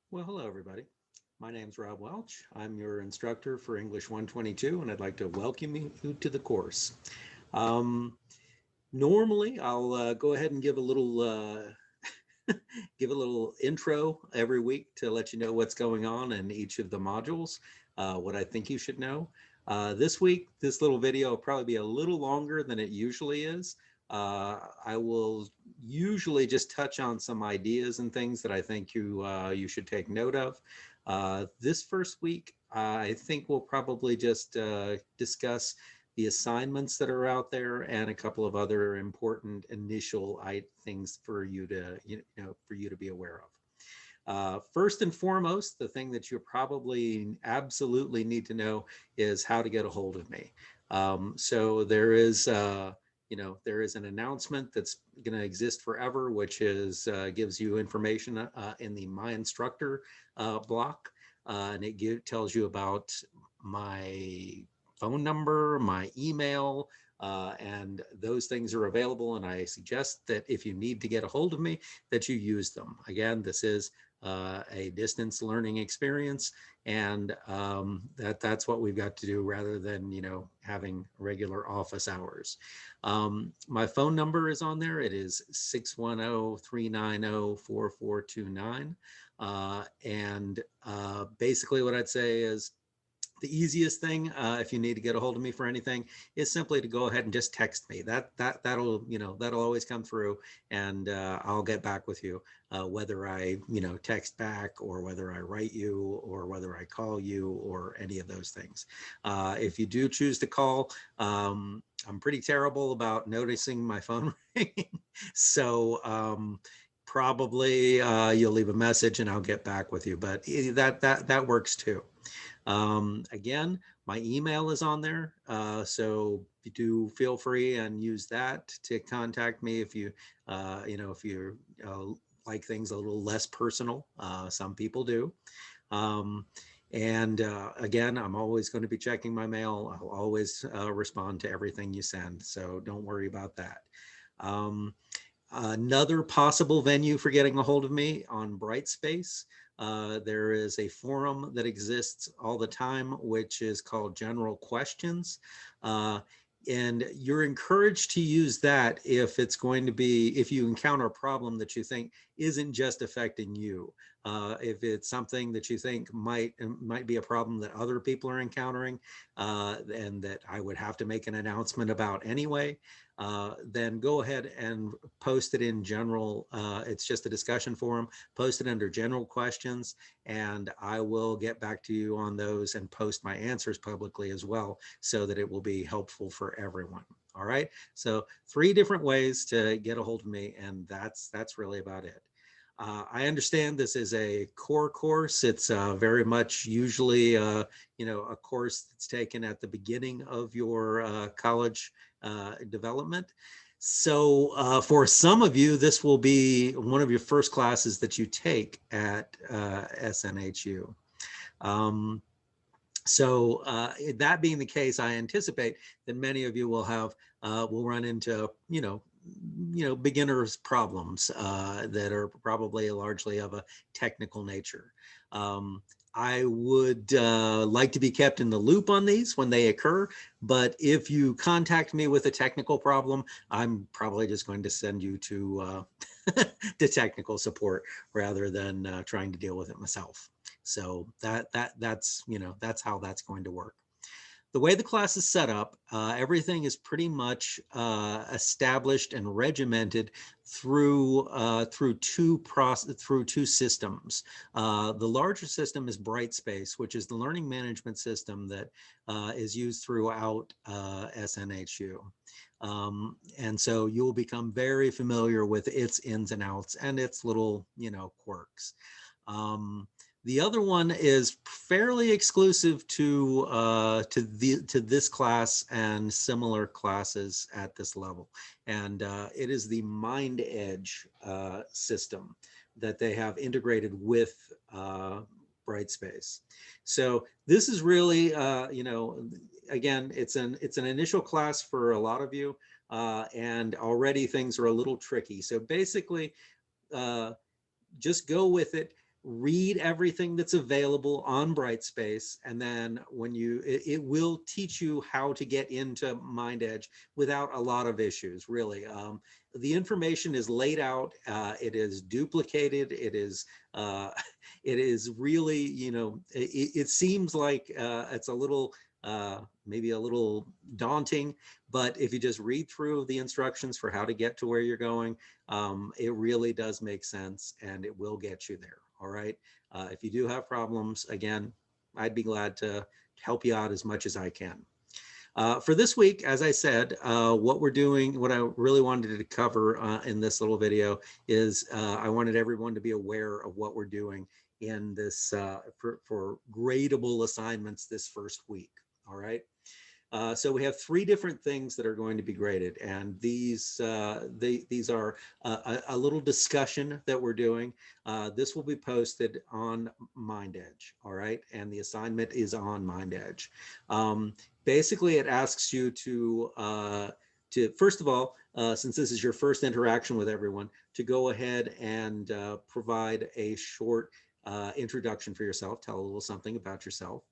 Well, hello, everybody. My name's Rob Welch. I'm your instructor for English 122, and I'd like to welcome you to the course. Um, Normally, I'll go ahead and give a little give a little intro every week to let you know what's going on in each of the modules, what I think you should know. This week, this little video will probably be a little longer than it usually is. I will usually just touch on some ideas and things that I think you should take note of. This first week, I think we'll probably just discuss the assignments that are out there and a couple of other important initial things for you to be aware of. First and foremost, the thing that you probably absolutely need to know is how to get a hold of me. So there is an announcement that's going to exist forever, which is gives you information in the My Instructor block, and tells you about my phone number, my email, and those things are available. And I suggest that if you need to get a hold of me, that you use them. Again, this is a distance learning experience, and that's what we've got to do rather than having regular office hours. My phone number is on there. It is 610-390-4429. And basically what I'd say is the easiest thing, if you need to get a hold of me for anything, is simply to go ahead and just text me. That'll always come through, and I'll get back with you, whether I text back or whether I write you or whether I call you or any of those things. If you do choose to call, I'm pretty terrible about noticing my phone ringing, so probably you'll leave a message and I'll get back with you. But that works too. Again, my email is on there, so do feel free and use that to contact me if if you like things a little less personal. Some people do. Um, and again, I'm always going to be checking my mail. I'll always respond to everything you send, so don't worry about that. Um, Another possible venue for getting a hold of me on Brightspace. There is a forum that exists all the time, which is called General Questions. Uh, and you're encouraged to use that if you encounter a problem that you think isn't just affecting you. If it's something that you think might be a problem that other people are encountering, and that I would have to make an announcement about anyway, then go ahead and post it in general. It's just a discussion forum. Post it under general questions, and I will get back to you on those and post my answers publicly as well, so that it will be helpful for everyone. All right. So 3 different ways to get a hold of me, and that's really about it. I understand this is a core course. It's very much usually, a course that's taken at the beginning of your college development. So for some of you, this will be one of your first classes that you take at SNHU. Um, so that being the case, I anticipate that many of you will run into beginners problems that are probably largely of a technical nature. Um, I would like to be kept in the loop on these when they occur, but if you contact me with a technical problem, I'm probably just going to send you to to technical support rather than trying to deal with it myself. So that's how that's going to work. The way the class is set up, everything is pretty much established and regimented through two systems. The larger system is Brightspace, which is the learning management system that is used throughout SNHU. And so you'll become very familiar with its ins and outs and its little, quirks. The other one is fairly exclusive to this class and similar classes at this level, and it is the MindEdge system that they have integrated with Brightspace. So this is really, again, it's an initial class for a lot of you, and already things are a little tricky. So basically, just go with it. read everything that's available on Brightspace, and then when it will teach you how to get into MindEdge without a lot of issues, really. The information is laid out, it is duplicated, it is uh, it is really, it seems like it's a little maybe a little daunting, but if you just read through the instructions for how to get to where you're going, it really does make sense, and it will get you there. All right. If you do have problems, again, I'd be glad to help you out as much as I can. For this week, as I said, what we're doing, what I really wanted to cover in this little video is I wanted everyone to be aware of what we're doing in this for gradable assignments this first week. All right. So we have 3 different things that are going to be graded, and these are a little discussion that we're doing. This will be posted on MindEdge, all right, and the assignment is on MindEdge. Basically, it asks you to first of all, since this is your first interaction with everyone, to go ahead and provide a short introduction for yourself, tell a little something about yourself.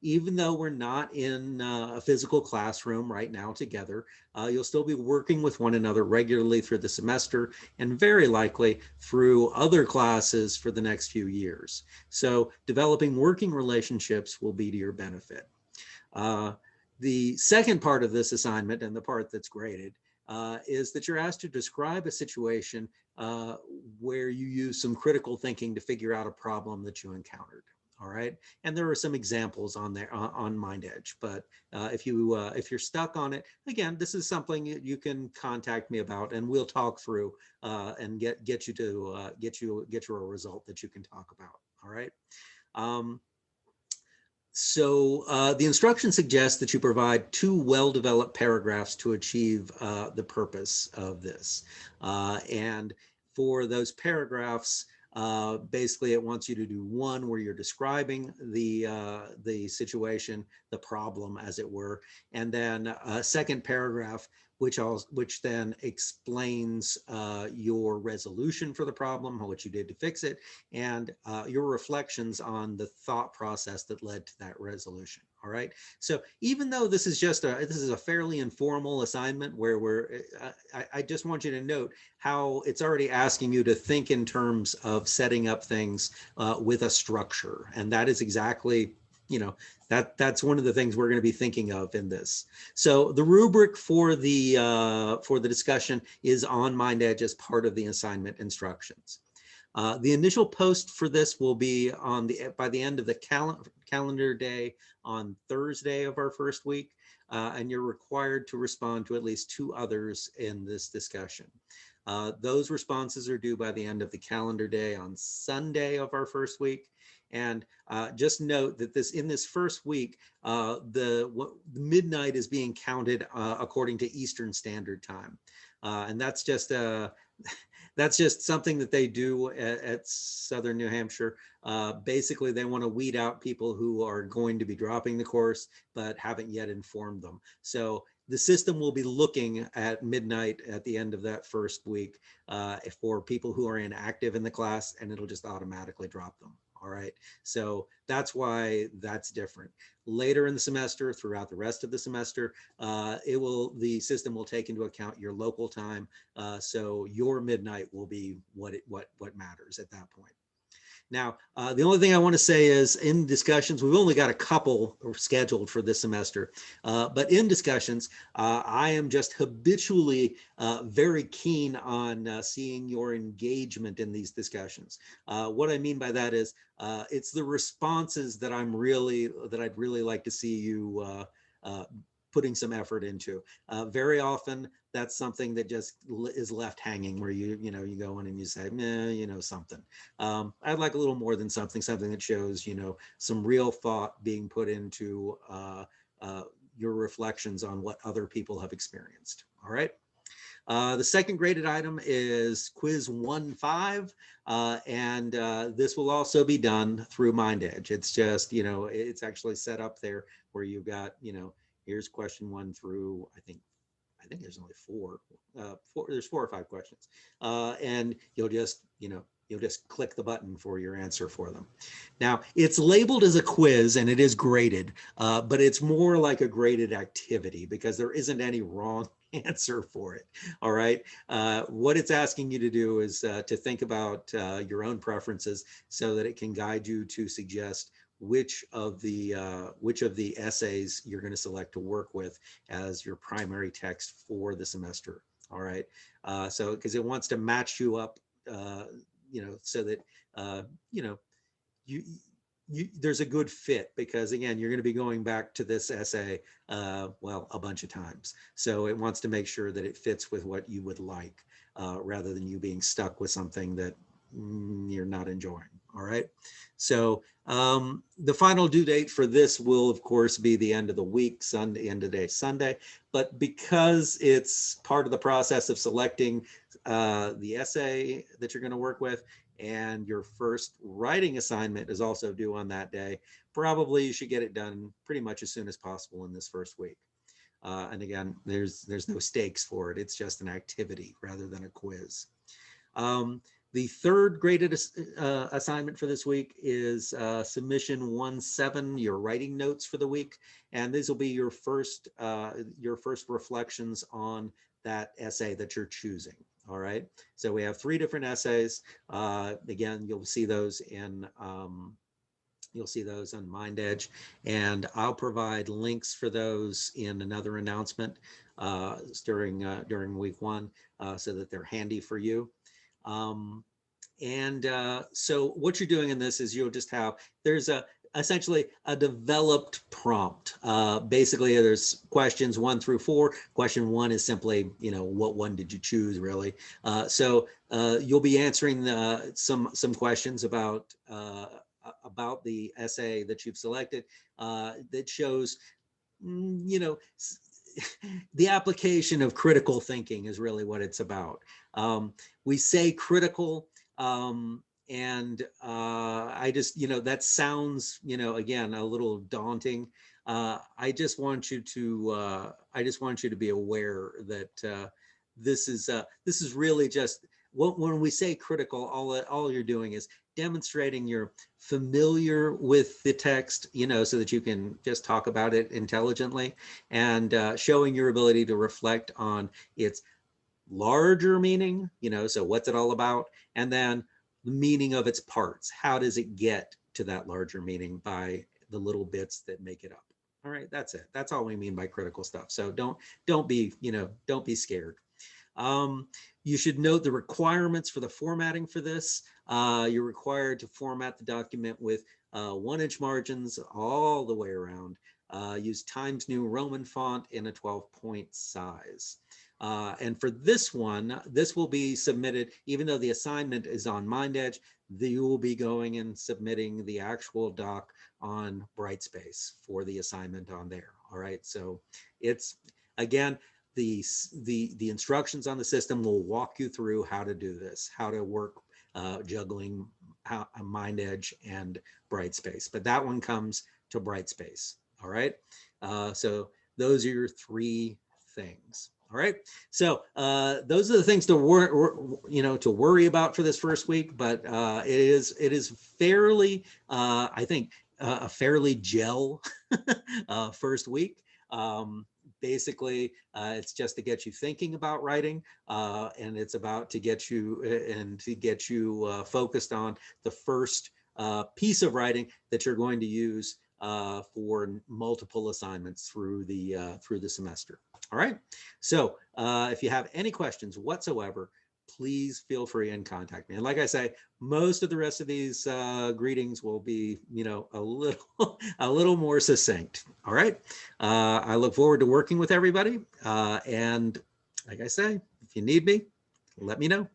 Even though we're not in a physical classroom right now together, you'll still be working with one another regularly through the semester and very likely through other classes for the next few years. So developing working relationships will be to your benefit. The second part of this assignment, and the part that's graded, is that you're asked to describe a situation where you use some critical thinking to figure out a problem that you encountered. All right, and there are some examples on there on MindEdge. But if you're stuck on it, again, this is something you can contact me about, and we'll talk through and get you a result that you can talk about. All right. So the instruction suggests that you provide 2 well-developed paragraphs to achieve the purpose of this. And for those paragraphs, basically it wants you to do 1 where you're describing the situation, the problem, as it were, and then a second paragraph which then explains your resolution for the problem, what you did to fix it, and your reflections on the thought process that led to that resolution. All right. So even though this is a fairly informal assignment where I just want you to note how it's already asking you to think in terms of setting up things with a structure, and that is exactly, that's one of the things we're going to be thinking of in this. So the rubric for the discussion is on MindEdge as part of the assignment instructions. The initial post for this will be by the end of the calendar day on Thursday of our first week, and you're required to respond to at least 2 others in this discussion. Those responses are due by the end of the calendar day on Sunday of our first week. And just note that in this first week, the midnight is being counted according to Eastern Standard Time. And that's just something that they do at Southern New Hampshire. Basically, they want to weed out people who are going to be dropping the course, but haven't yet informed them. So the system will be looking at midnight at the end of that first week for people who are inactive in the class, and it'll just automatically drop them. All right. So that's why that's different. Later in the semester, throughout the rest of the semester, the system will take into account your local time. So your midnight will be what matters at that point. Now, the only thing I want to say is in discussions, we've only got a couple scheduled for this semester, but in discussions, I am just habitually very keen on seeing your engagement in these discussions. What I mean by that is it's the responses that I'd really like to see you putting some effort into. Very often that's something that just is left hanging where you go in and you say, something. I'd like a little more than something that shows, some real thought being put into your reflections on what other people have experienced. All right. The second graded item is quiz 1-5, and this will also be done through MindEdge. It's just, it's actually set up there where you've got, here's question 1 through, I think there's only 4. There's 4 or 5 questions, and you'll just, You'll just click the button for your answer for them. Now, it's labeled as a quiz and it is graded, but it's more like a graded activity because there isn't any wrong answer for it. All right. What it's asking you to do is to think about your own preferences so that it can guide you to suggest which of the essays you're going to select to work with as your primary text for the semester. All right. So because it wants to match you up, so that you there's a good fit, because again, you're going to be going back to this essay, well, a bunch of times. So it wants to make sure that it fits with what you would like, rather than you being stuck with something that you're not enjoying. All right. So the final due date for this will, of course, be the end of the week, Sunday, end of day Sunday. But because it's part of the process of selecting the essay that you're going to work with, and your first writing assignment is also due on that day, probably you should get it done pretty much as soon as possible in this first week. And again, there's no stakes for it. It's just an activity rather than a quiz. The third graded assignment for this week is submission 1-7, your writing notes for the week. And these will be your first reflections on that essay that you're choosing. All right. So we have 3 different essays. Again, you'll see those on MindEdge, and I'll provide links for those in another announcement during week 1, so that they're handy for you. So what you're doing in this is you'll just have, there's essentially a developed prompt. Basically, there's questions 1 through 4. Question 1 is simply, what one did you choose, really? So you'll be answering some questions about the essay that you've selected, that shows, the application of critical thinking is really what it's about. We say critical, and I just, that sounds, again, a little daunting. I just want you to be aware that this is really just, when we say critical, all you're doing is demonstrating you're familiar with the text, so that you can just talk about it intelligently, and showing your ability to reflect on its larger meaning, so what's it all about? And then the meaning of its parts. How does it get to that larger meaning by the little bits that make it up? All right, that's it. That's all we mean by critical stuff. So don't be scared. You should note the requirements for the formatting for this. You're required to format the document with 1-inch margins all the way around. Use Times New Roman font in a 12-point size. And for this one, this will be submitted, even though the assignment is on MindEdge, you will be going and submitting the actual doc on Brightspace for the assignment on there. All right, so it's, again, the instructions on the system will walk you through how to do this, how to work juggling MindEdge and Brightspace. But that one comes to Brightspace. All right, so those are your 3 things. All right, so those are the things to worry about for this first week. But it is fairly, I think, a fairly gel first week. Basically, it's just to get you thinking about writing, and it's about to get you focused on the first piece of writing that you're going to use for multiple assignments through the semester. All right. So if you have any questions whatsoever, please feel free and contact me. And like I say, most of the rest of these greetings will be, a little more succinct. All right. I look forward to working with everybody. And like I say, if you need me, let me know.